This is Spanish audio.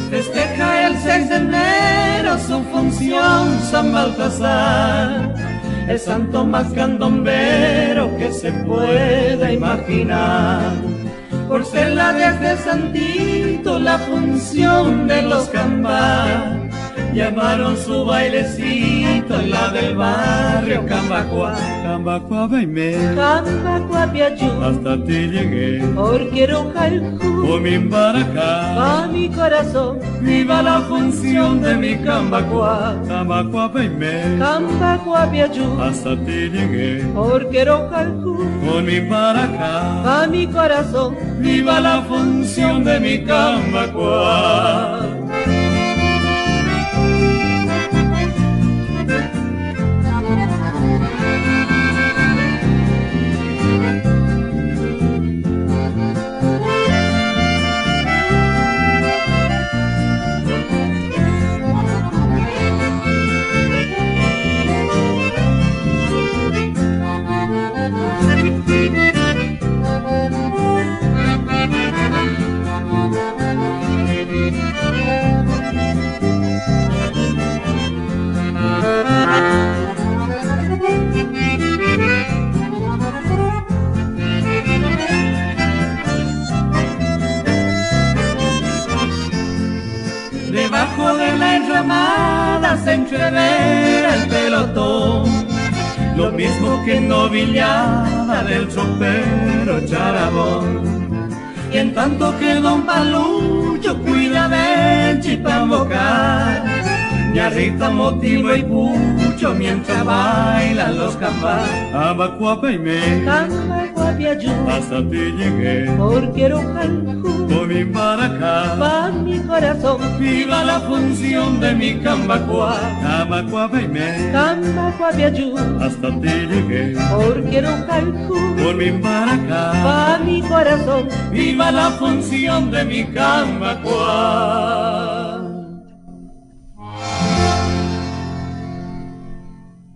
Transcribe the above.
Festeja el 6 de enero su función San Baltasar, el santo más candombero que se pueda imaginar. Por ser la de este santito la función de los cambas, llamaron su bailecito la del barrio Cambacuá. Cambacuá, baime, Cambacuá piachú, hasta ti llegué. porque rojaljú, Por mi baracá, a mi corazón, viva la función de mi Cambacuá. Cambacuá, baime, Cambacuá piachú, hasta ti llegué. porque rojaljú, Por mi baracá, a mi corazón, viva la función de mi Cambacuá. Debajo de la enramada se entrevera el pelotón, Lo mismo que novillada del tropero Charabón. y en tanto que don Palucho cuida del chipambocar, Ñarrita, motivo y pucho mientras bailan los cambas. Cambacuá, baime, Cambacuá piachú, hasta ti llegué. porque rojaljú, Por mi baracá, va mi corazón, viva la función de mi Cambacuá. Cambacuá, baime, Cambacuá piachú, hasta ti llegué. porque rojaljú, Por mi baracá, va mi corazón, viva la función de mi Cambacuá.